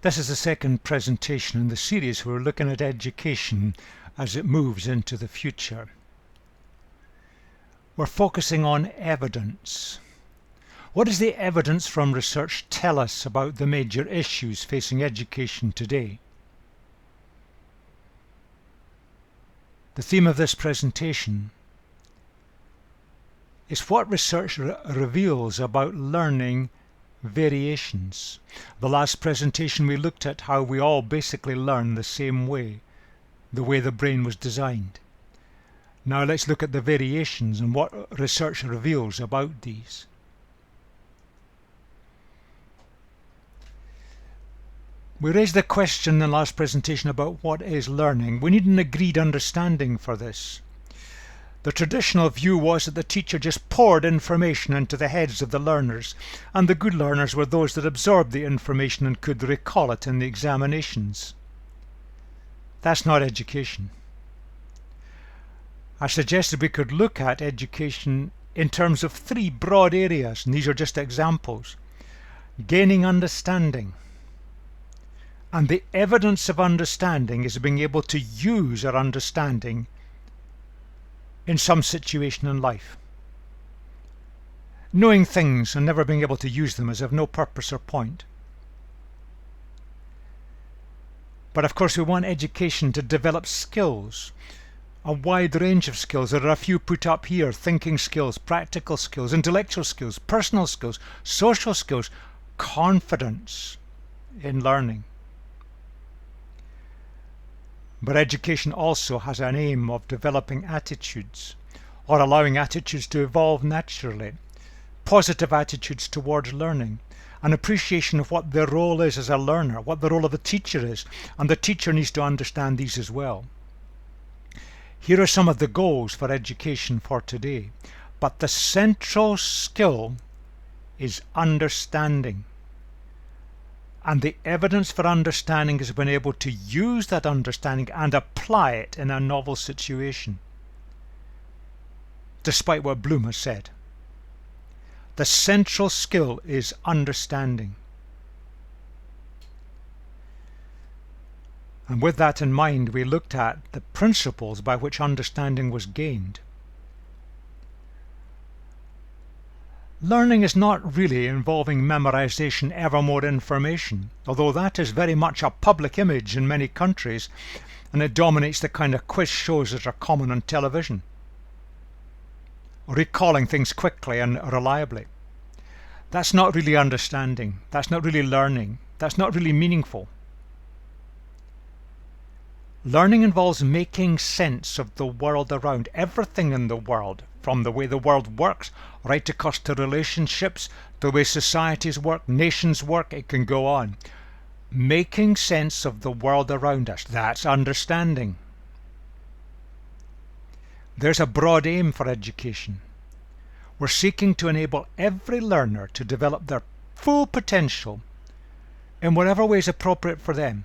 This is the second presentation in the series where we're looking at education as it moves into the future. We're focusing on evidence. What does the evidence from research tell us about the major issues facing education today? The theme of this presentation is what research reveals about learning variations. The last presentation we looked at how we all basically learn the same way, the way the brain was designed. Now let's look at the variations and what research reveals about these. We raised the question in the last presentation about what is learning. We need an agreed understanding for this. The traditional view was that the teacher just poured information into the heads of the learners, and the good learners were those that absorbed the information and could recall it in the examinations. That's not education. I suggested we could look at education in terms of three broad areas, and these are just examples. Gaining understanding. And the evidence of understanding is being able to use our understanding in some situation in life. Knowing things and never being able to use them is of no purpose or point. But of course we want education to develop skills, a wide range of skills. There are a few put up here: thinking skills, practical skills, intellectual skills, personal skills, social skills, confidence in learning. But education also has an aim of developing attitudes, or allowing attitudes to evolve naturally, positive attitudes towards learning, an appreciation of what their role is as a learner, what the role of the teacher is, and the teacher needs to understand these as well. Here are some of the goals for education for today, but the central skill is understanding. And the evidence for understanding is being able to use that understanding and apply it in a novel situation, despite what Bloom has said. The central skill is understanding. And with that in mind, we looked at the principles by which understanding was gained. Learning is not really involving memorization, ever more information, although that is very much a public image in many countries, and it dominates the kind of quiz shows that are common on television. Recalling things quickly and reliably. That's not really understanding. That's not really learning. That's not really meaningful. Learning involves making sense of the world around, everything in the world, from the way the world works, right across to relationships, the way societies work, nations work, it can go on. Making sense of the world around us, that's understanding. There's a broad aim for education. We're seeking to enable every learner to develop their full potential in whatever way is appropriate for them.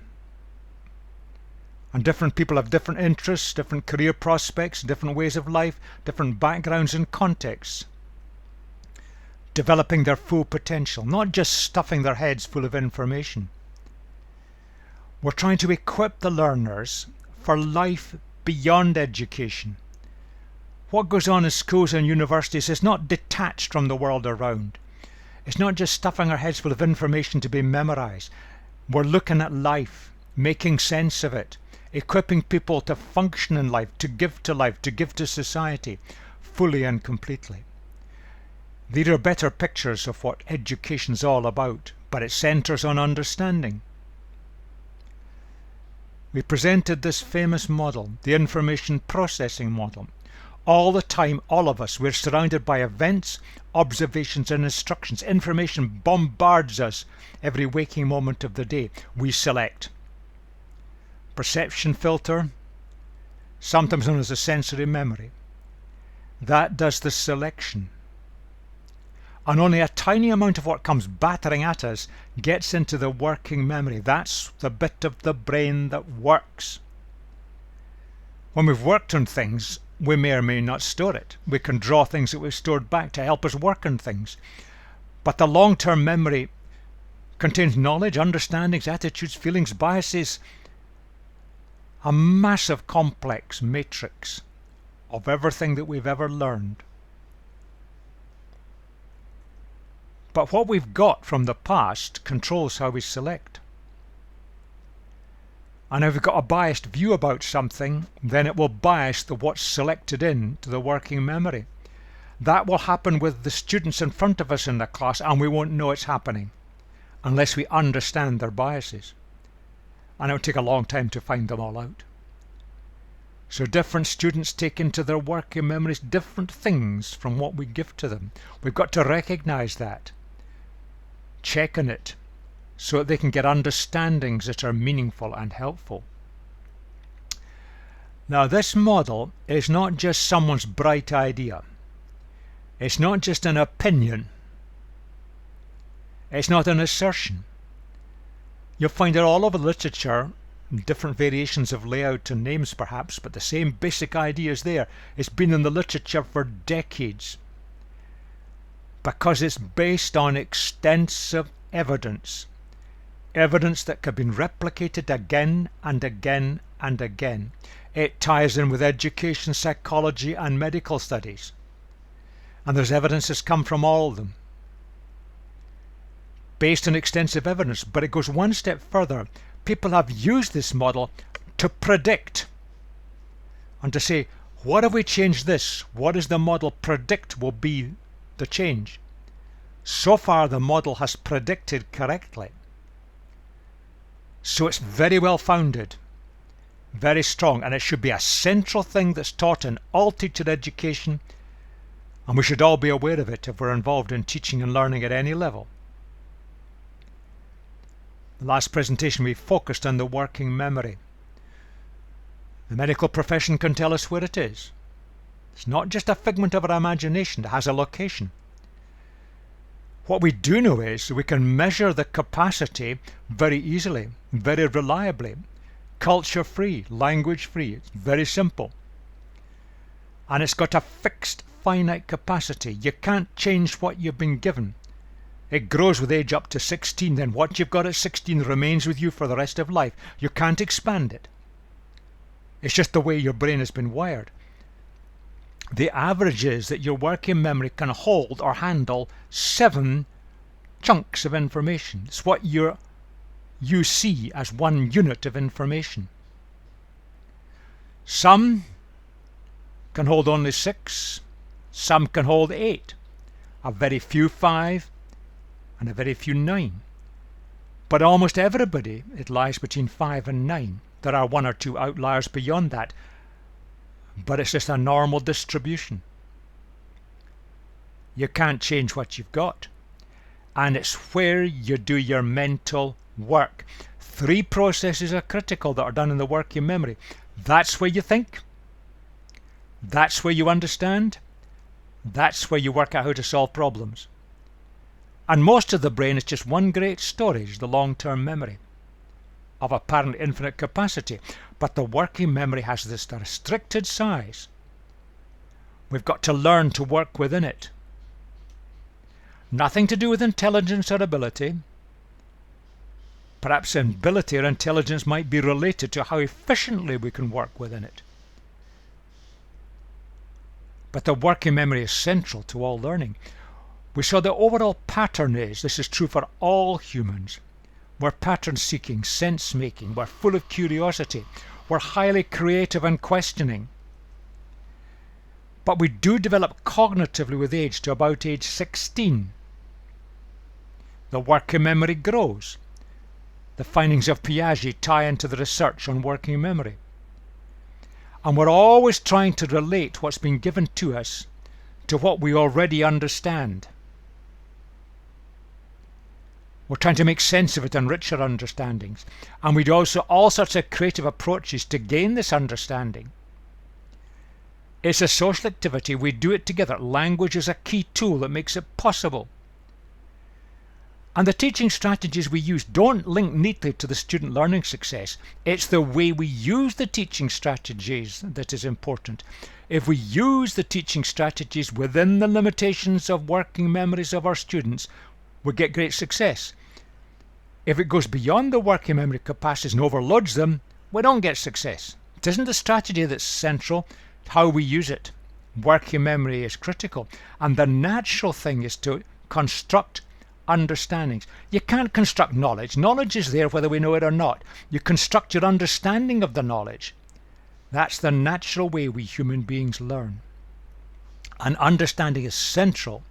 And different people have different interests, different career prospects, different ways of life, different backgrounds and contexts. Developing their full potential, not just stuffing their heads full of information. We're trying to equip the learners for life beyond education. What goes on in schools and universities is not detached from the world around. It's not just stuffing our heads full of information to be memorized. We're looking at life, making sense of it, equipping people to function in life, to give to society, fully and completely. These are better pictures of what education's all about, but it centers on understanding. We presented this famous model, the information processing model. All the time, all of us, we're surrounded by events, observations and instructions. Information bombards us every waking moment of the day. We select. Perception filter, sometimes known as a sensory memory. That does the selection. And only a tiny amount of what comes battering at us gets into the working memory. That's the bit of the brain that works. When we've worked on things, we may or may not store it. We can draw things that we've stored back to help us work on things. But the long-term memory contains knowledge, understandings, attitudes, feelings, biases, a massive complex matrix of everything that we've ever learned. But what we've got from the past controls how we select. And if we've got a biased view about something, then it will bias what's selected into the working memory. That will happen with the students in front of us in the class, and we won't know it's happening unless we understand their biases. And it will take a long time to find them all out. So different students take into their working memories different things from what we give to them. We've got to recognize that, check on it, so that they can get understandings that are meaningful and helpful. Now, this model is not just someone's bright idea. It's not just an opinion. It's not an assertion. You'll find it all over literature, different variations of layout and names perhaps, but the same basic idea is there. It's been in the literature for decades because it's based on extensive evidence. Evidence that can be replicated again and again and again. It ties in with education, psychology and medical studies. And there's evidence that's come from all of them, based on extensive evidence. But it goes one step further. People have used this model to predict and to say, what if we change this? What does the model predict will be the change? So far the model has predicted correctly. So it's very well founded, very strong, and it should be a central thing that's taught in all teacher education, and we should all be aware of it if we're involved in teaching and learning at any level. The last presentation we focused on the working memory. The medical profession can tell us where it is. It's not just a figment of our imagination, it has a location. What we do know is we can measure the capacity very easily, very reliably, culture-free, language-free. It's very simple. And it's got a fixed finite capacity. You can't change what you've been given. It grows with age up to 16, then what you've got at 16 remains with you for the rest of life. You can't expand it. It's just the way your brain has been wired. The average is that your working memory can hold or handle 7 chunks of information. It's what you see as one unit of information. Some can hold only 6, some can hold 8, a very few 5, and a very few 9. But almost everybody, it lies between 5 and 9. There are 1 or 2 outliers beyond that, but it's just a normal distribution. You can't change what you've got, and it's where you do your mental work. 3 processes are critical that are done in the working memory. That's where you think, that's where you understand, that's where you work out how to solve problems. And most of the brain is just one great storage, the long-term memory, of apparent infinite capacity. But the working memory has this restricted size. We've got to learn to work within it. Nothing to do with intelligence or ability. Perhaps ability or intelligence might be related to how efficiently we can work within it. But the working memory is central to all learning. We saw the overall pattern is, this is true for all humans, we're pattern seeking, sense making, we're full of curiosity, we're highly creative and questioning. But we do develop cognitively with age to about age 16. The working memory grows. The findings of Piaget tie into the research on working memory. And we're always trying to relate what's been given to us to what we already understand. We're trying to make sense of it and richer understandings. And we do also all sorts of creative approaches to gain this understanding. It's a social activity. We do it together. Language is a key tool that makes it possible. And the teaching strategies we use don't link neatly to the student learning success. It's the way we use the teaching strategies that is important. If we use the teaching strategies within the limitations of working memories of our students, we get great success. If it goes beyond the working memory capacities and overloads them, we don't get success. It isn't the strategy that's central, how we use it. Working memory is critical, and the natural thing is to construct understandings. You can't construct knowledge. Knowledge is there whether we know it or not. You construct your understanding of the knowledge. That's the natural way we human beings learn. And understanding is central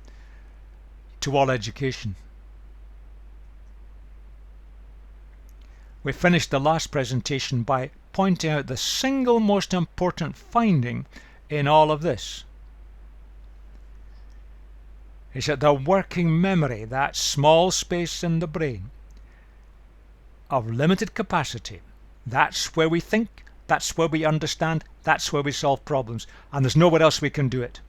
to all education. We finished the last presentation by pointing out the single most important finding in all of this. Is that the working memory, that small space in the brain of limited capacity, that's where we think, that's where we understand, that's where we solve problems, and there's nowhere else we can do it.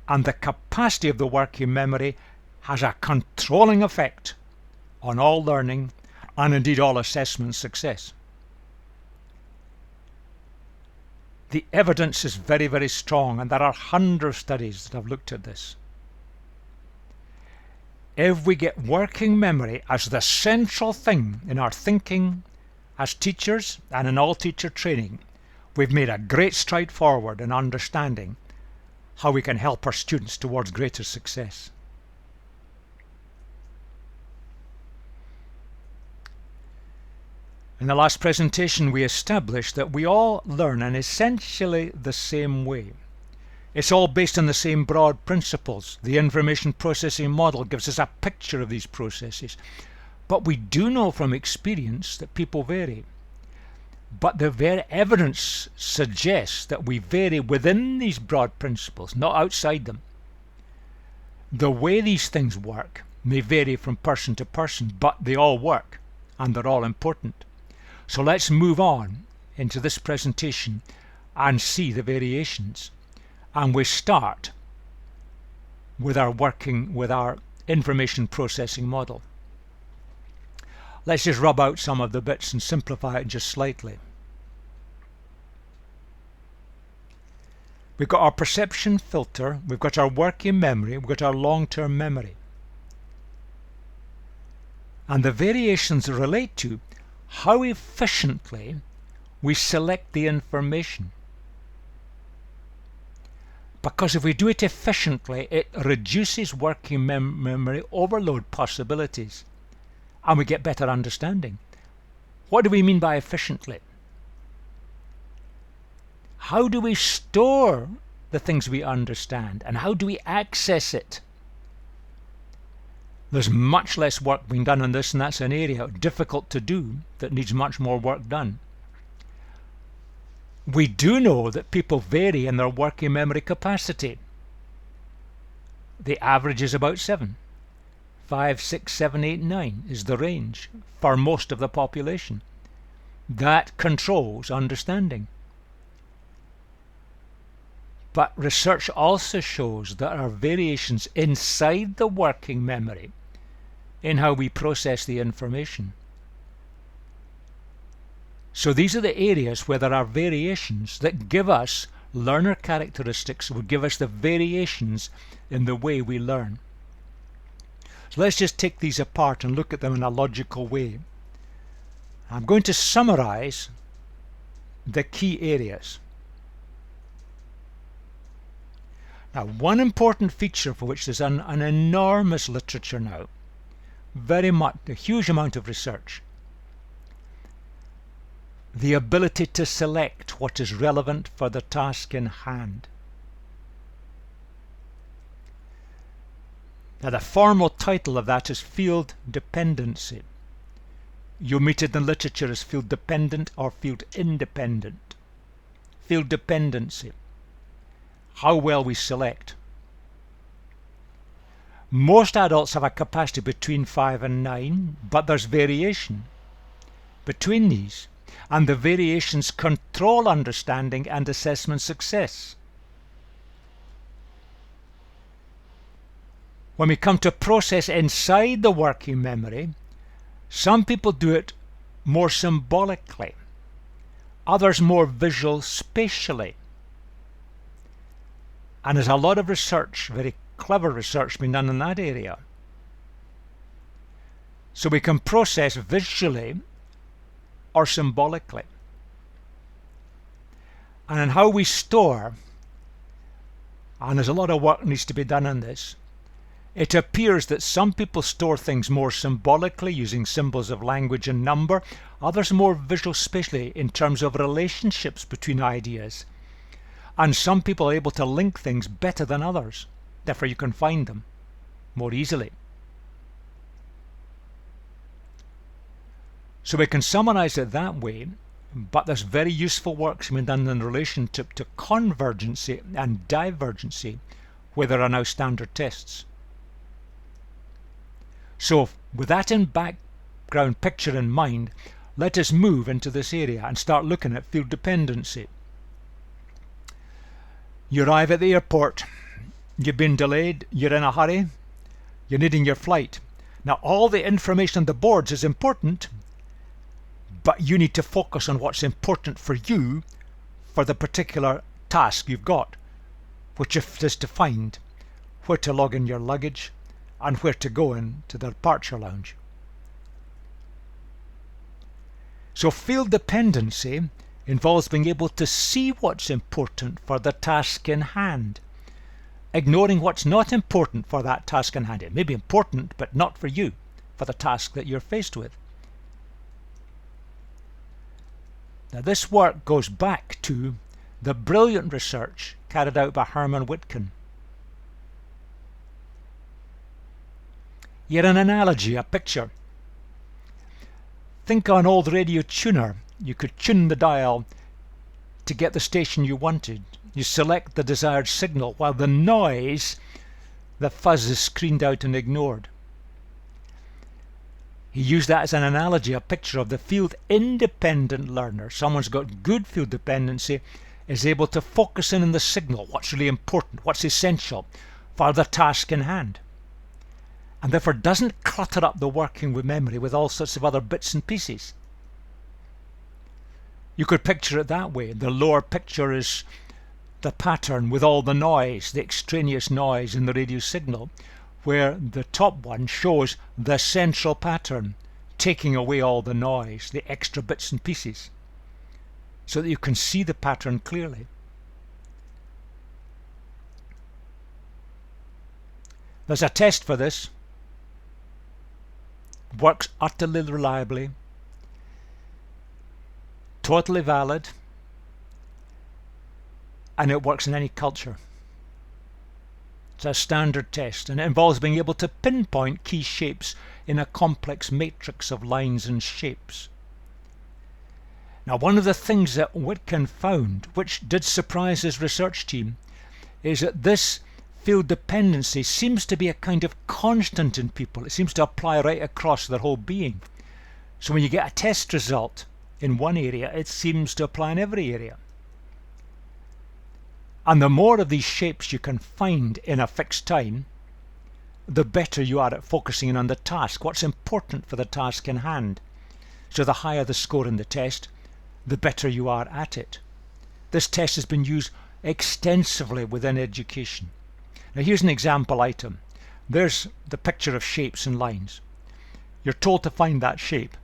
And the capacity of the working memory has a controlling effect on all learning and indeed all assessment success. The evidence is very, very strong, and there are hundreds of studies that have looked at this. If we get working memory as the central thing in our thinking as teachers and in all teacher training, we've made a great stride forward in understanding how we can help our students towards greater success. In the last presentation, we established that we all learn in essentially the same way. It's all based on the same broad principles. The information processing model gives us a picture of these processes. But we do know from experience that people vary. But the very evidence suggests that we vary within these broad principles, not outside them. The way these things work may vary from person to person, but they all work, and they're all important. So let's move on into this presentation and see the variations. And we start with our information processing model. Let's just rub out some of the bits and simplify it just slightly. We've got our perception filter, we've got our working memory, we've got our long-term memory. And the variations relate to how efficiently we select the information. Because if we do it efficiently, it reduces working memory overload possibilities, and we get better understanding. What do we mean by efficiently? How do we store the things we understand, and how do we access it? There's much less work being done on this, and that's an area difficult to do that needs much more work done. We do know that people vary in their working memory capacity. The average is about 7. 5, 6, 7, 8, 9 is the range for most of the population. That controls understanding. But research also shows there are variations inside the working memory in how we process the information. So these are the areas where there are variations that give us learner characteristics, would give us the variations in the way we learn. So let's just take these apart and look at them in a logical way. I'm going to summarize the key areas. Now, one important feature for which there's an enormous literature now, a huge amount of research, the ability to select what is relevant for the task in hand. Now, the formal title of that is field dependency. You'll meet it in literature as field dependent or field independent. Field dependency. How well we select. Most adults have a capacity between 5 and 9, but there's variation between these, and the variations control understanding and assessment success. When we come to process inside the working memory, some people do it more symbolically, others more visual spatially. And there's a lot of research, very clever research being done in that area. So we can process visually or symbolically. And in how we store, and there's a lot of work needs to be done on this, it appears that some people store things more symbolically using symbols of language and number, others more visual spatially in terms of relationships between ideas. And some people are able to link things better than others, therefore you can find them more easily. So we can summarize it that way, but there's very useful work being done in relation to convergency and divergency, where there are now standard tests. So with that in background picture in mind, let us move into this area and start looking at field dependency. You arrive at the airport, you've been delayed, you're in a hurry, you're needing your flight. Now all the information on the boards is important, but you need to focus on what's important for you for the particular task you've got, which is to find where to log in your luggage and where to go into the departure lounge. So field dependency involves being able to see what's important for the task in hand, ignoring what's not important for that task in hand. It may be important, but not for you, for the task that you're faced with. Now this work goes back to the brilliant research carried out by Herman Witkin. Here an analogy, a picture. Think of an old radio tuner. You could tune the dial to get the station you wanted. You select the desired signal while the noise, the fuzz, is screened out and ignored. He used that as an analogy, a picture of the field independent learner. Someone's got good field dependency, is able to focus in on the signal, what's really important, what's essential for the task in hand, and therefore doesn't clutter up the working with memory with all sorts of other bits and pieces. You could picture it that way. The lower picture is the pattern with all the noise, the extraneous noise in the radio signal, where the top one shows the central pattern, taking away all the noise, the extra bits and pieces, so that you can see the pattern clearly. There's a test for this. Works utterly reliably, totally valid, and it works in any culture. It's a standard test, and it involves being able to pinpoint key shapes in a complex matrix of lines and shapes. Now, one of the things that Witkin found, which did surprise his research team, is that this field dependency seems to be a kind of constant in people. It seems to apply right across their whole being. So when you get a test result in one area, it seems to apply in every area. And the more of these shapes you can find in a fixed time, the better you are at focusing in on the task, what's important for the task in hand. So the higher the score in the test, the better you are at it. This test has been used extensively within education. Now here's an example item. There's the picture of shapes and lines. You're told to find that shape.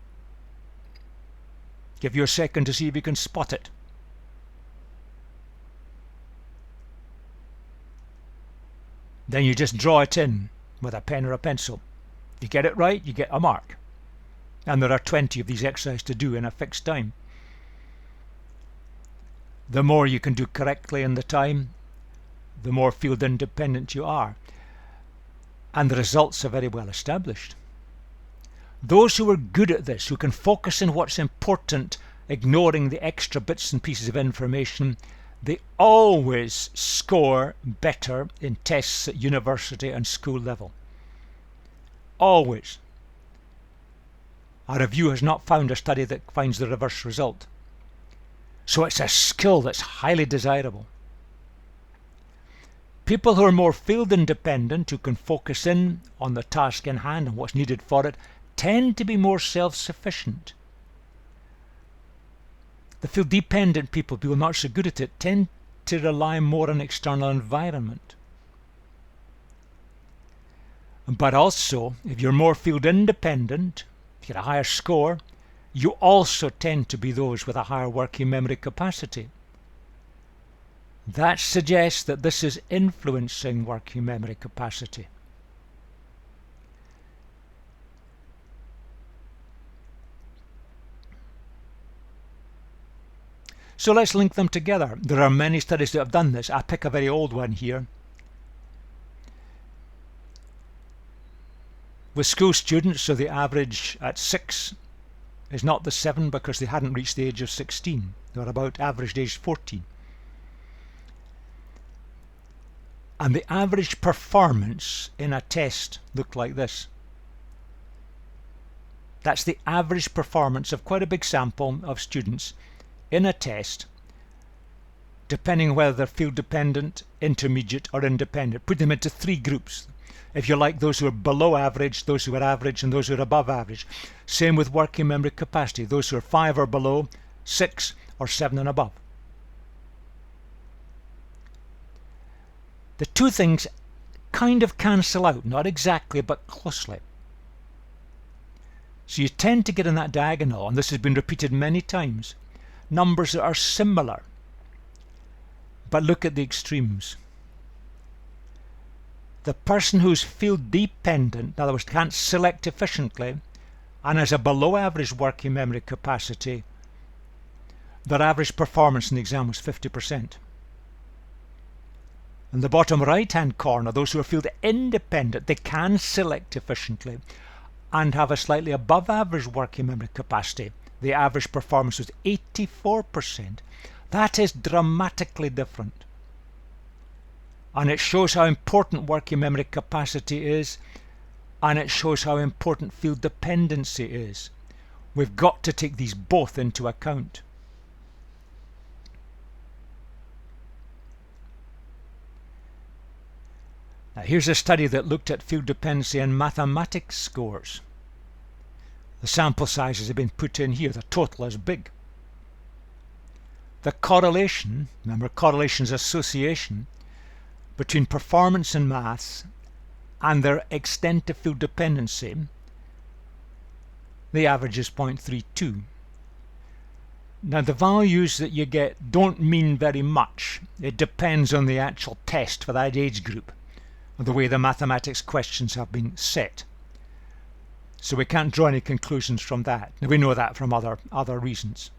Give you a second to see if you can spot it. Then you just draw it in with a pen or a pencil. You get it right, you get a mark. And there are 20 of these exercises to do in a fixed time. The more you can do correctly in the time, the more field independent you are. And the results are very well established. Those who are good at this, who can focus on what's important, ignoring the extra bits and pieces of information, they always score better in tests at university and school level. Always. Our review has not found a study that finds the reverse result. So it's a skill that's highly desirable. People who are more field independent, who can focus in on the task in hand and what's needed for it, tend to be more self-sufficient. The field dependent people not so good at it, tend to rely more on external environment. But also, if you're more field independent, if you get a higher score, you also tend to be those with a higher working memory capacity. That suggests that this is influencing working memory capacity. So let's link them together. There are many studies that have done this. I pick a very old one here. With school students, so the average at 6 is not the 7 because they hadn't reached the age of 16. They were about average age 14. And the average performance in a test looked like this. That's the average performance of quite a big sample of students in a test, depending whether they're field dependent, intermediate or independent. Put them into 3 groups. If you like, those who are below average, those who are average, and those who are above average. Same with working memory capacity, those who are 5 or below, 6 or 7 and above. The two things kind of cancel out, not exactly, but closely. So you tend to get in that diagonal, and this has been repeated many times, numbers that are similar. But look at the extremes. The person who's field dependent, in other words, can't select efficiently, and has a below average working memory capacity, their average performance in the exam was 50%. In the bottom right hand corner, those who are field independent, they can select efficiently and have a slightly above average working memory capacity. The average performance was 84%. That is dramatically different. And it shows how important working memory capacity is, and it shows how important field dependency is. We've got to take these both into account. Now here's a study that looked at field dependency in mathematics scores. The sample sizes have been put in here. The total is big. The correlation, remember correlation is association, between performance in maths and their extent of field dependency, the average is 0.32. Now the values that you get don't mean very much. It depends on the actual test for that age group, or the way the mathematics questions have been set. So we can't draw any conclusions from that. Now, we know that from other reasons.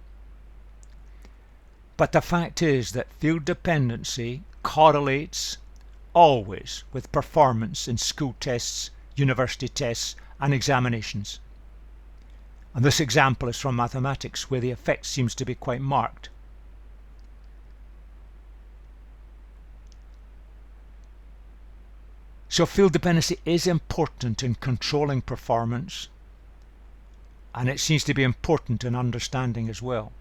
But the fact is that field dependency correlates always with performance in school tests, university tests and examinations. And this example is from mathematics, where the effect seems to be quite marked. So field dependency is important in controlling performance, and it seems to be important in understanding as well.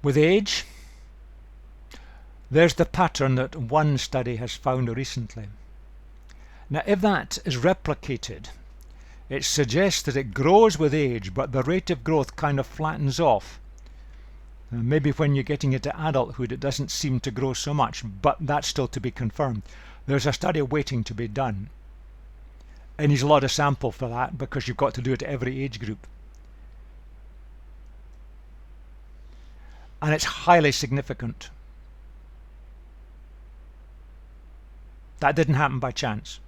With age, there's the pattern that one study has found recently. Now if that is replicated, it suggests that it grows with age, but the rate of growth kind of flattens off. Maybe when you're getting into adulthood it doesn't seem to grow so much, but that's still to be confirmed. There's a study waiting to be done. And there's a lot of sample for that, because you've got to do it to every age group. And it's highly significant. That didn't happen by chance.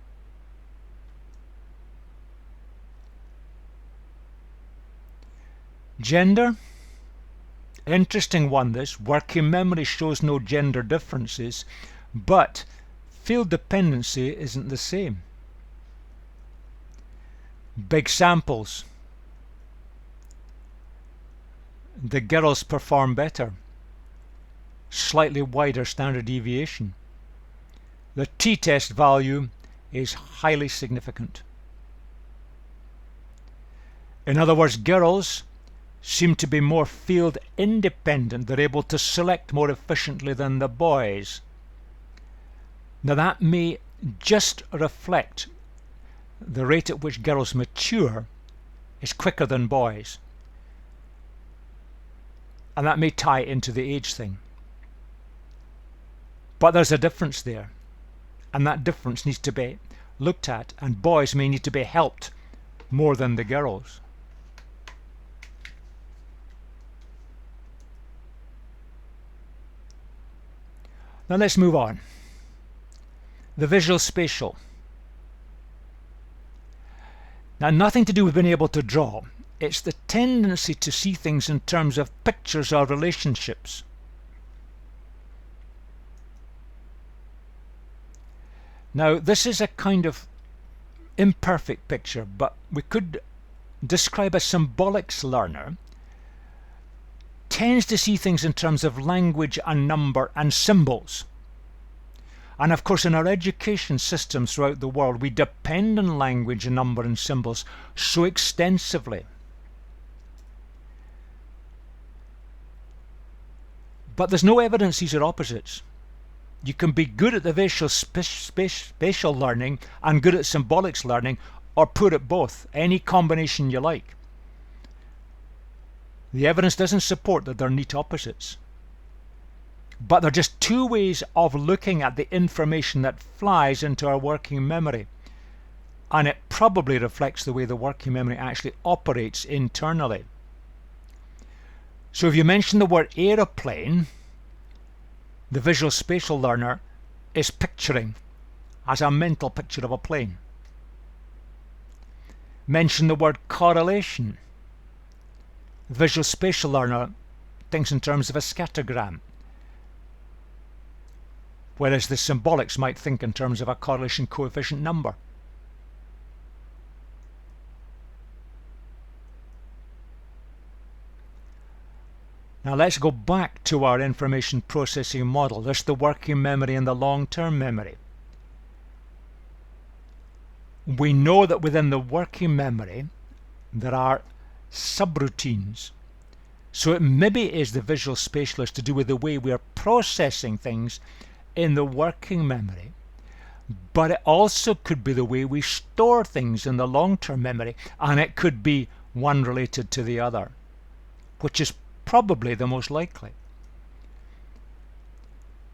Gender. Interesting one this. Working memory shows no gender differences, but field dependency isn't the same. Big samples. The girls perform better. Slightly wider standard deviation. The t-test value is highly significant. In other words, girls seem to be more field independent. They're able to select more efficiently than the boys. Now that may just reflect the rate at which girls mature is quicker than boys, and that may tie into the age thing. But there's a difference there, and that difference needs to be looked at, and boys may need to be helped more than the girls. Now let's move on. The visual spatial. Now, nothing to do with being able to draw. It's the tendency to see things in terms of pictures or relationships. Now, this is a kind of imperfect picture, but we could describe a symbolics learner tends to see things in terms of language and number and symbols. And of course, in our education systems throughout the world, we depend on language and number and symbols so extensively. But there's no evidence these are opposites. You can be good at the visual spatial learning and good at symbolics learning, or put at both, any combination you like. The evidence doesn't support that they're neat opposites. But they're just two ways of looking at the information that flies into our working memory. And it probably reflects the way the working memory actually operates internally. So if you mention the word aeroplane, the visual spatial learner is picturing as a mental picture of a plane. Mention the word correlation. The visual spatial learner thinks in terms of a scattergram, whereas the symbolics might think in terms of a correlation coefficient number. Now let's go back to our information processing model. There's the working memory and the long-term memory. We know that within the working memory there are subroutines. So it maybe is the visual spatialist to do with the way we are processing things in the working memory, but it also could be the way we store things in the long-term memory, and it could be one related to the other, which is probably the most likely.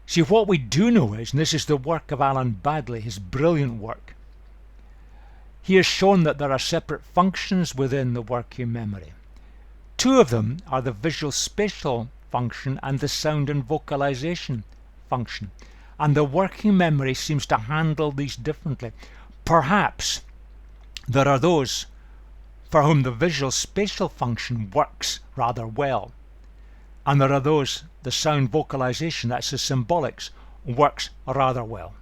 See, what we do know is, and this is the work of Alan Baddeley, his brilliant work, he has shown that there are separate functions within the working memory. Two of them are the visual spatial function and the sound and vocalization function. And the working memory seems to handle these differently. Perhaps there are those for whom the visual spatial function works rather well. And there are those, the sound vocalization, that's the symbolics, works rather well.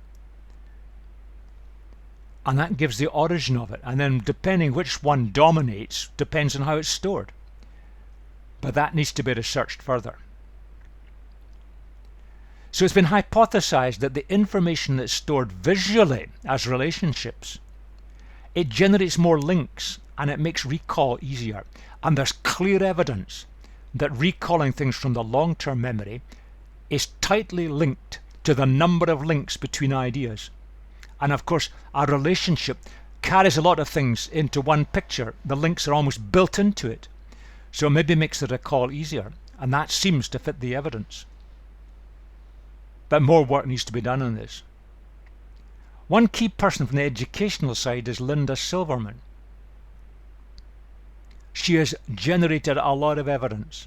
And that gives the origin of it. And then depending which one dominates, depends on how it's stored. But that needs to be researched further. So it's been hypothesized that the information that's stored visually as relationships, it generates more links and it makes recall easier. And there's clear evidence that recalling things from the long-term memory is tightly linked to the number of links between ideas. And of course, our relationship carries a lot of things into one picture. The links are almost built into it. So it maybe makes the recall easier. And that seems to fit the evidence. But more work needs to be done on this. One key person from the educational side is Linda Silverman. She has generated a lot of evidence.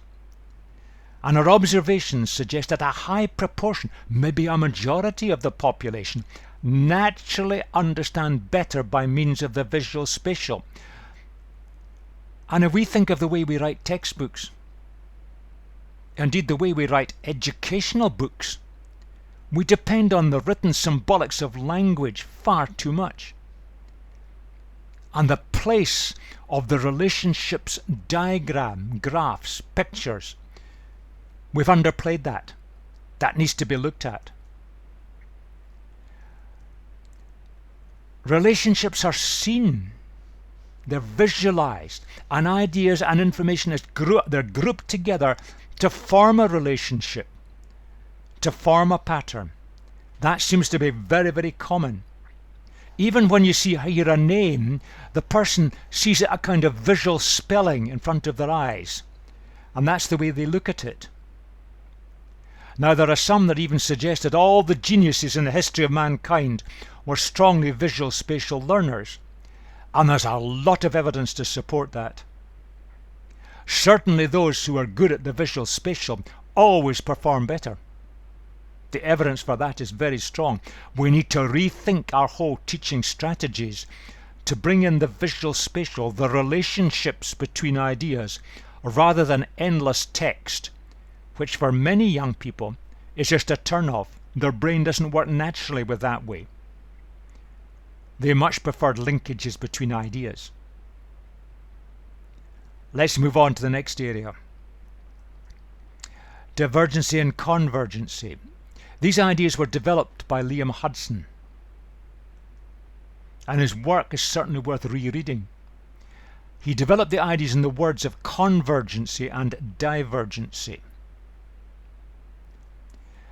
And her observations suggest that a high proportion, maybe a majority of the population, naturally understand better by means of the visual spatial. And if we think of the way we write textbooks, indeed the way we write educational books, we depend on the written symbolics of language far too much. And the place of the relationships diagram, graphs, pictures, we've underplayed that. That needs to be looked at. Relationships are seen, they're visualized, and ideas and information they're grouped together to form a relationship, to form a pattern. That seems to be very, very common. Even when you see here a name, the person sees it a kind of visual spelling in front of their eyes, and that's the way they look at it. Now there are some that even suggest that all the geniuses in the history of mankind were strongly visual spatial learners, and there's a lot of evidence to support that. Certainly those who are good at the visual spatial always perform better. The evidence for that is very strong. We need to rethink our whole teaching strategies to bring in the visual spatial, the relationships between ideas, rather than endless text, which for many young people is just a turn-off. Their brain doesn't work naturally with that way. They much prefer linkages between ideas. Let's move on to the next area. Divergency and convergency. These ideas were developed by Liam Hudson, and his work is certainly worth rereading. He developed the ideas in the words of convergency and divergency.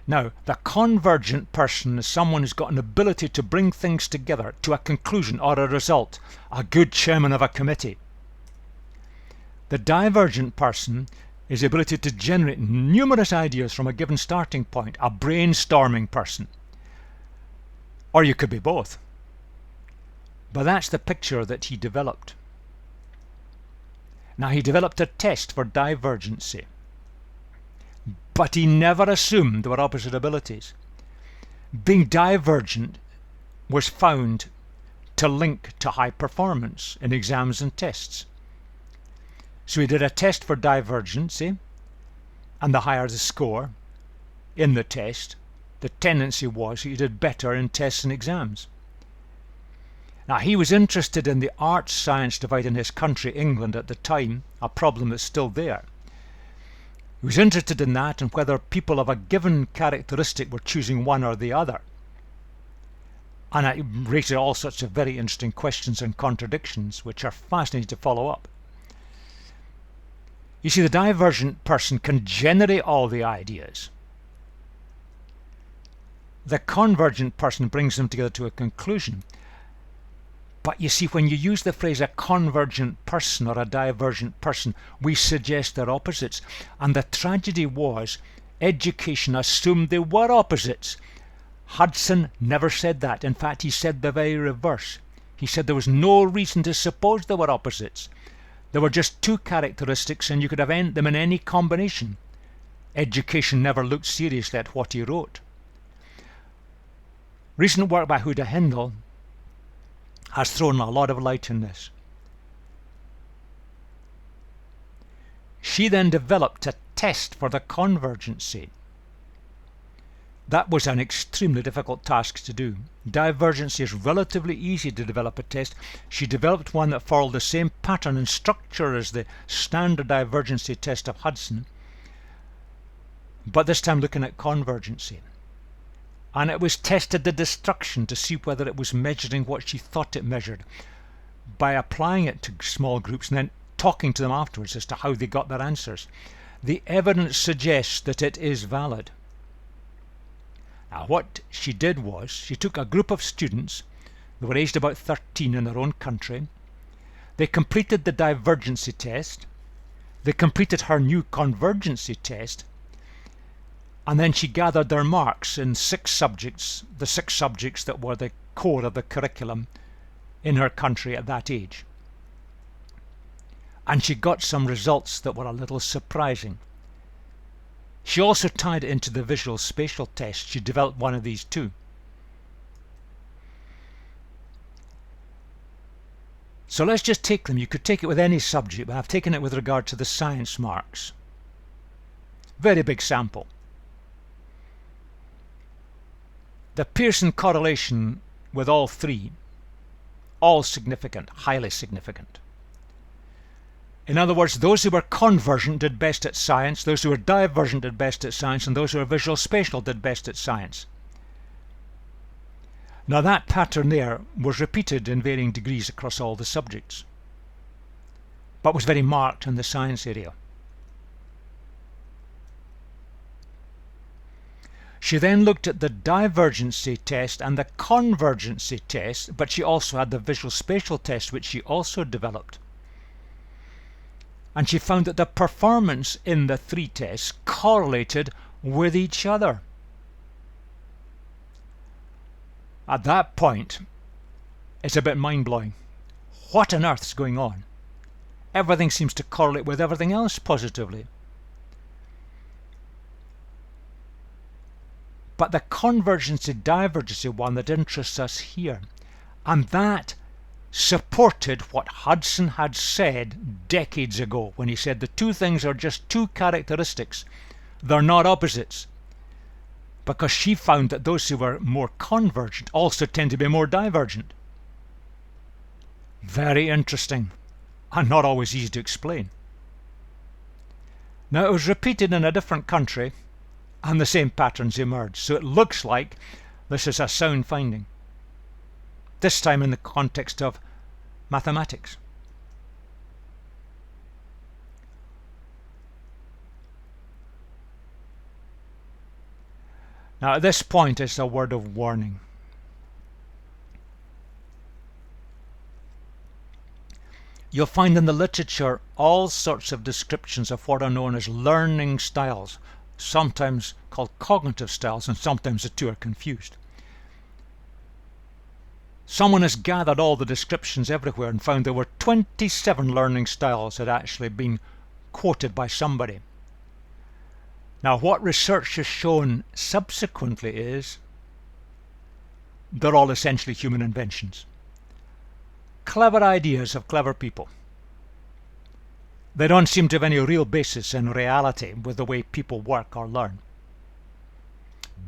Now, the convergent person is someone who's got an ability to bring things together to a conclusion or a result, a good chairman of a committee. The divergent person is the ability to generate numerous ideas from a given starting point, a brainstorming person. Or you could be both. But that's the picture that he developed. Now, he developed a test for divergency, but he never assumed there were opposite abilities. Being divergent was found to link to high performance in exams and tests. So he did a test for divergency, and the higher the score in the test, the tendency was he did better in tests and exams. Now, he was interested in the arts science divide in his country, England, at the time, a problem that's still there. He was interested in that and whether people of a given characteristic were choosing one or the other. And it raised all sorts of very interesting questions and contradictions, which are fascinating to follow up. You see, the divergent person can generate all the ideas. The convergent person brings them together to a conclusion. But you see, when you use the phrase a convergent person or a divergent person, we suggest they're opposites. And the tragedy was, education assumed they were opposites. Hudson never said that. In fact, he said the very reverse. He said there was no reason to suppose they were opposites. There were just two characteristics, and you could have them in any combination. Education never looked seriously at what he wrote. Recent work by Huda Hindel has thrown a lot of light on this. She then developed a test for the convergency. That was an extremely difficult task to do. Divergency is relatively easy to develop a test. She developed one that followed the same pattern and structure as the standard divergency test of Hudson, but this time looking at convergency. And it was tested to destruction to see whether it was measuring what she thought it measured by applying it to small groups and then talking to them afterwards as to how they got their answers. The evidence suggests that it is valid. Now, what she did was she took a group of students that were aged about 13 in their own country. They completed the divergency test. They completed her new convergency test. And then she gathered their marks in 6 subjects, the 6 subjects that were the core of the curriculum in her country at that age. And she got some results that were a little surprising. She also tied it into the visual spatial test. She developed one of these too. So let's just take them. You could take it with any subject, but I've taken it with regard to the science marks. Very big sample. The Pearson correlation with all 3, all significant, highly significant. In other words, those who were convergent did best at science, those who were divergent did best at science, and those who were visual spatial did best at science. Now that pattern there was repeated in varying degrees across all the subjects, but was very marked in the science area. She then looked at the divergency test and the convergency test, but she also had the visual spatial test, which she also developed. And she found that the performance in the 3 tests correlated with each other. At that point, it's a bit mind-blowing. What on earth's going on? Everything seems to correlate with everything else positively. But the convergency-divergency one that interests us here, and that supported what Hudson had said decades ago when he said the two things are just two characteristics. They're not opposites. Because she found that those who were more convergent also tend to be more divergent. Very interesting, and not always easy to explain. Now, it was repeated in a different country, and the same patterns emerged, so it looks like this is a sound finding, this time in the context of mathematics. Now, at this point is a word of warning. You'll find in the literature all sorts of descriptions of what are known as learning styles, sometimes called cognitive styles, and sometimes the two are confused. Someone has gathered all the descriptions everywhere and found there were 27 learning styles had actually been quoted by somebody. Now, what research has shown subsequently is they're all essentially human inventions. Clever ideas of clever people. They don't seem to have any real basis in reality with the way people work or learn.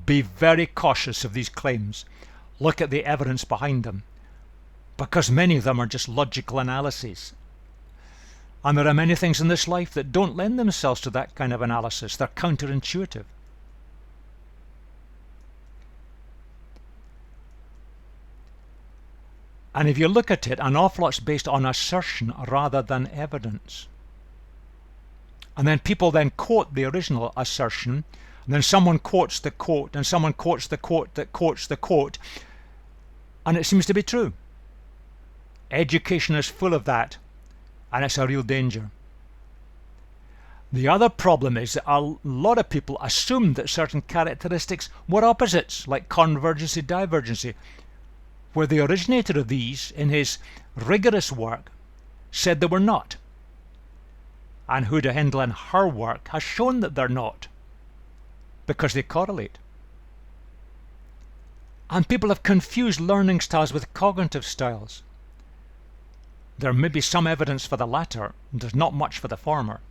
Be very cautious of these claims. Look at the evidence behind them, because many of them are just logical analyses. And there are many things in this life that don't lend themselves to that kind of analysis. They're counterintuitive. And if you look at it, an awful lot's based on assertion rather than evidence. And then people then quote the original assertion, and then someone quotes the quote, and someone quotes the quote that quotes the quote, and it seems to be true. Education is full of that, and it's a real danger. The other problem is that a lot of people assumed that certain characteristics were opposites, like convergency, divergency, where the originator of these, in his rigorous work, said they were not. And Huda Hindle in her work has shown that they're not, because they correlate. And people have confused learning styles with cognitive styles. There may be some evidence for the latter, and there's not much for the former.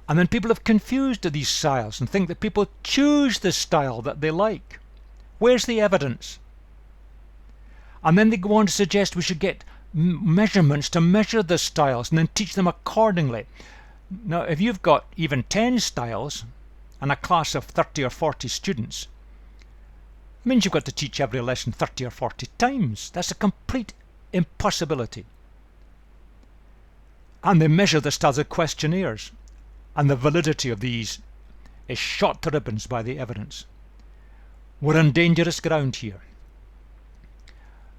And then people have confused these styles and think that people choose the style that they like. Where's the evidence? And then they go on to suggest we should get measurements to measure the styles and then teach them accordingly. Now, if you've got even 10 styles and a class of 30 or 40 students, it means you've got to teach every lesson 30 or 40 times. That's a complete impossibility. And they measure the styles of questionnaires, and the validity of these is shot to ribbons by the evidence. We're on dangerous ground here.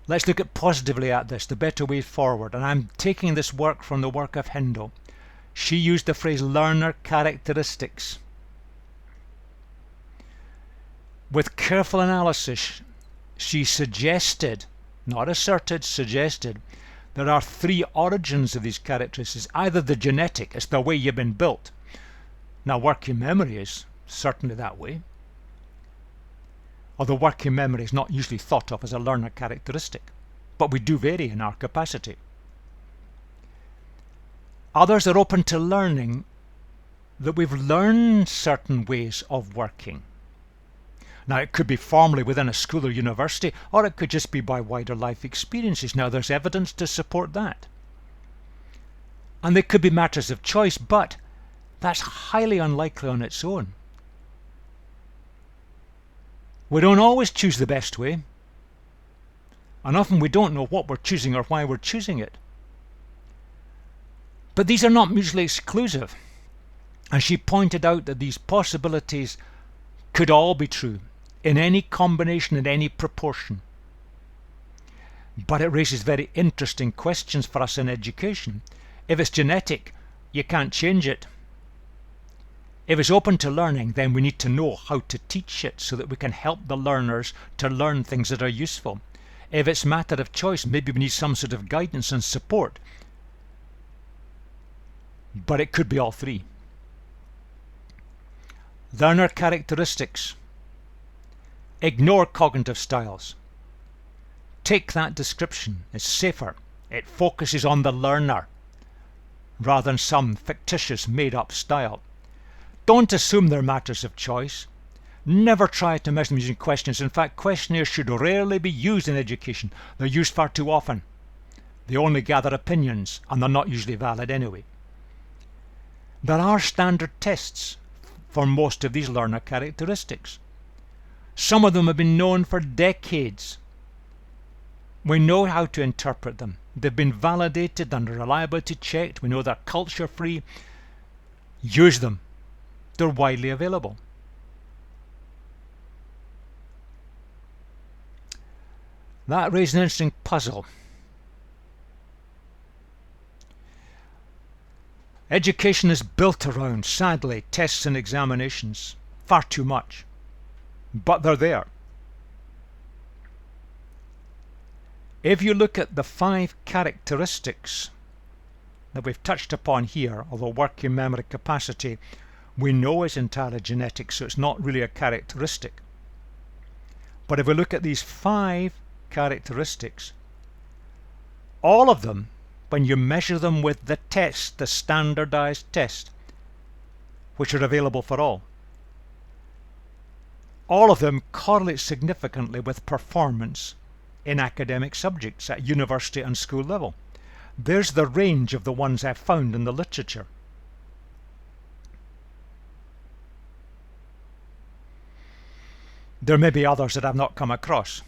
Let's look at positively at this, the better way forward. And I'm taking this work from the work of Hindle. She used the phrase learner characteristics. With careful analysis, she suggested, not asserted, suggested, there are three origins of these characteristics. Either the genetic, it's the way you've been built. Now, working memory is certainly that way. Although working memory is not usually thought of as a learner characteristic, but we do vary in our capacity. Others are open to learning that we've learned certain ways of working. Now, it could be formally within a school or university, or it could just be by wider life experiences. Now, there's evidence to support that. And they could be matters of choice, but that's highly unlikely on its own. We don't always choose the best way, and often we don't know what we're choosing or why we're choosing it. But these are not mutually exclusive, and she pointed out that these possibilities could all be true, in any combination, in any proportion. But it raises very interesting questions for us in education. If it's genetic, you can't change it. If it's open to learning, then we need to know how to teach it so that we can help the learners to learn things that are useful. If it's a matter of choice, maybe we need some sort of guidance and support. But it could be all three. Learner characteristics. Ignore cognitive styles. Take that description. It's safer. It focuses on the learner rather than some fictitious made-up style. Don't assume they're matters of choice. Never try to measure them using questions. In fact, questionnaires should rarely be used in education. They're used far too often. They only gather opinions, and they're not usually valid anyway. There are standard tests for most of these learner characteristics. Some of them have been known for decades. We know how to interpret them. They've been validated and reliability checked. We know they're culture free. Use them. They're widely available. That raised an interesting puzzle. Education is built around, sadly, tests and examinations. Far too much. But they're there. If you look at the 5 characteristics that we've touched upon here, although working memory capacity we know is entirely genetic, so it's not really a characteristic. But if we look at these 5 characteristics, all of them, when you measure them with the test, the standardized test, which are available for all of them correlate significantly with performance in academic subjects at university and school level. There's the range of the ones I've found in the literature. There may be others that I've not come across.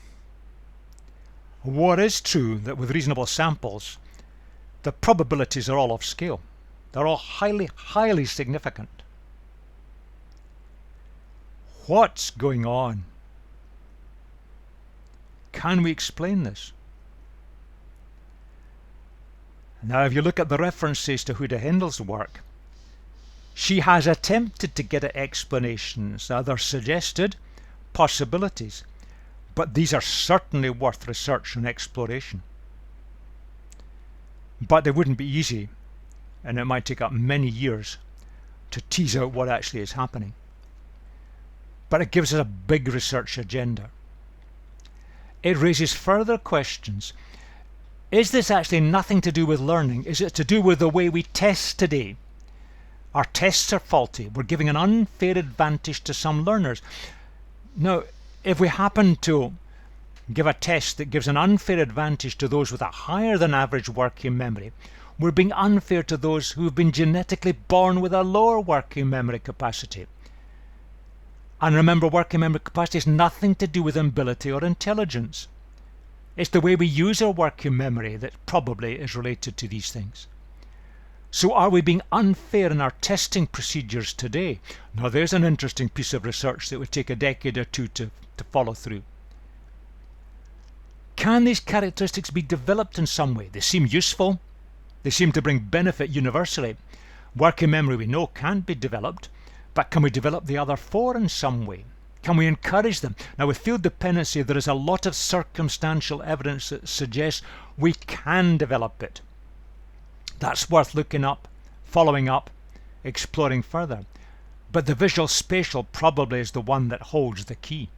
What is true that with reasonable samples, the probabilities are all off scale. They're all highly, highly significant. What's going on? Can we explain this? Now, if you look at the references to Huda Hendel's work, she has attempted to get at explanations. Now, they're suggested possibilities, but these are certainly worth research and exploration. But they wouldn't be easy, and it might take up many years to tease out what actually is happening. But it gives us a big research agenda. It raises further questions. Is this actually nothing to do with learning? Is it to do with the way we test today? Our tests are faulty. We're giving an unfair advantage to some learners. Now, if we happen to give a test that gives an unfair advantage to those with a higher than average working memory, we're being unfair to those who have been genetically born with a lower working memory capacity. And remember, working memory capacity has nothing to do with ability or intelligence. It's the way we use our working memory that probably is related to these things. So are we being unfair in our testing procedures today? Now there's an interesting piece of research that would take a decade or two to follow through. Can these characteristics be developed in some way? They seem useful. They seem to bring benefit universally. Working memory we know can't be developed, but can we develop the other 4 in some way? Can we encourage them? Now with field dependency there is a lot of circumstantial evidence that suggests we can develop it. That's worth looking up, following up, exploring further. But the visual spatial probably is the one that holds the key.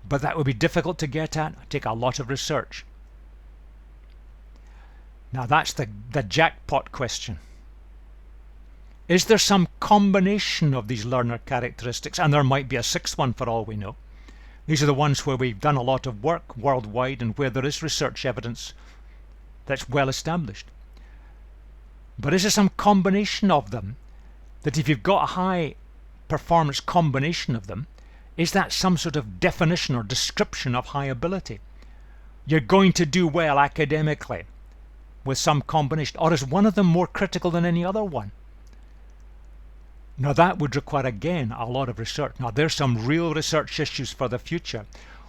But that would be difficult to get at, take a lot of research. Now that's the jackpot question. Is there some combination of these learner characteristics? And there might be a 6th one for all we know. These are the ones where we've done a lot of work worldwide and where there is research evidence that's well established. But is there some combination of them that if you've got a high performance combination of them, is that some sort of definition or description of high ability? You're going to do well academically with some combination, or is one of them more critical than any other one? Now that would require again a lot of research. Now there's some real research issues for the future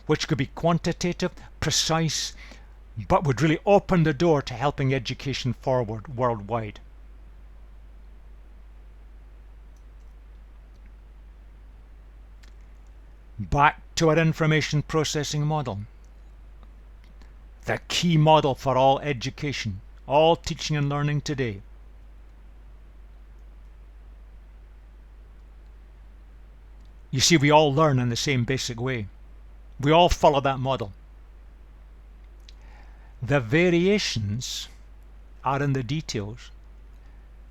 which could be quantitative, precise, but would really open the door to helping education forward worldwide. Back to our information processing model. The key model for all education, all teaching and learning today. You see, we all learn in the same basic way. We all follow that model. The variations are in the details.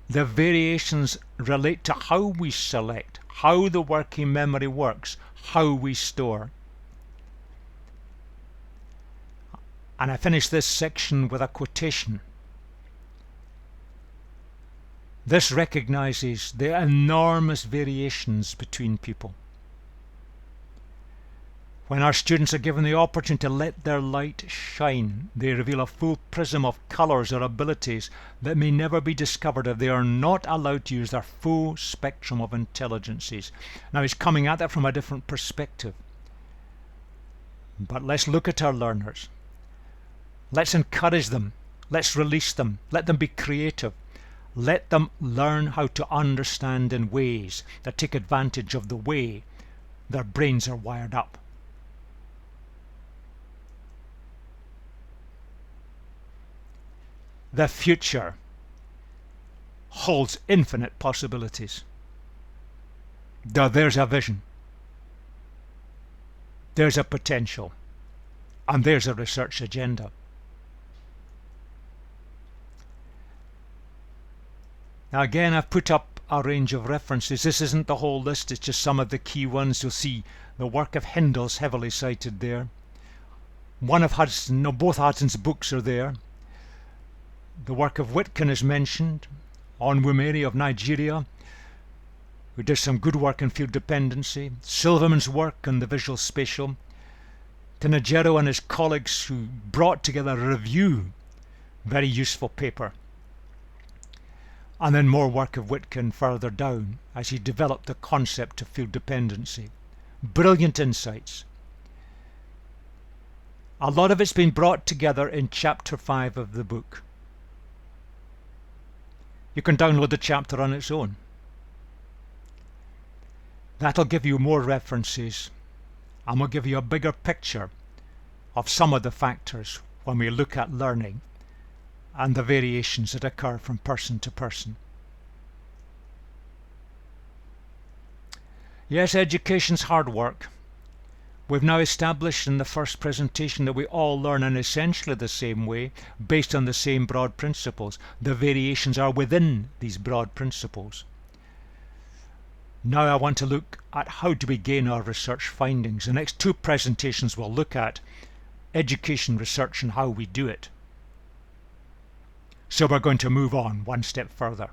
The variations relate to how we select, how the working memory works, how we store. And I finish this section with a quotation. This recognizes the enormous variations between people. When our students are given the opportunity to let their light shine, they reveal a full prism of colours or abilities that may never be discovered if they are not allowed to use their full spectrum of intelligences. Now he's coming at that from a different perspective. But let's look at our learners. Let's encourage them. Let's release them. Let them be creative. Let them learn how to understand in ways that take advantage of the way their brains are wired up. The future holds infinite possibilities. There's a vision. There's a potential. And there's a research agenda. Now again, I've put up a range of references. This isn't the whole list, it's just some of the key ones. You'll see the work of Hindell's heavily cited there. Both Hudson's books are there. The work of Whitcomb is mentioned, Onwumere of Nigeria, who did some good work in field dependency, Silverman's work on the visual spatial, Tinajero and his colleagues who brought together a review, very useful paper, and then more work of Whitcomb further down as he developed the concept of field dependency. Brilliant insights. A lot of it's been brought together in chapter 5 of the book. You can download the chapter on its own. That'll give you more references and will give you a bigger picture of some of the factors when we look at learning and the variations that occur from person to person. Yes, education's hard work. We've now established in the first presentation that we all learn in essentially the same way, based on the same broad principles. The variations are within these broad principles. Now I want to look at how do we gain our research findings. The next 2 presentations will look at education research and how we do it. So we're going to move on one step further.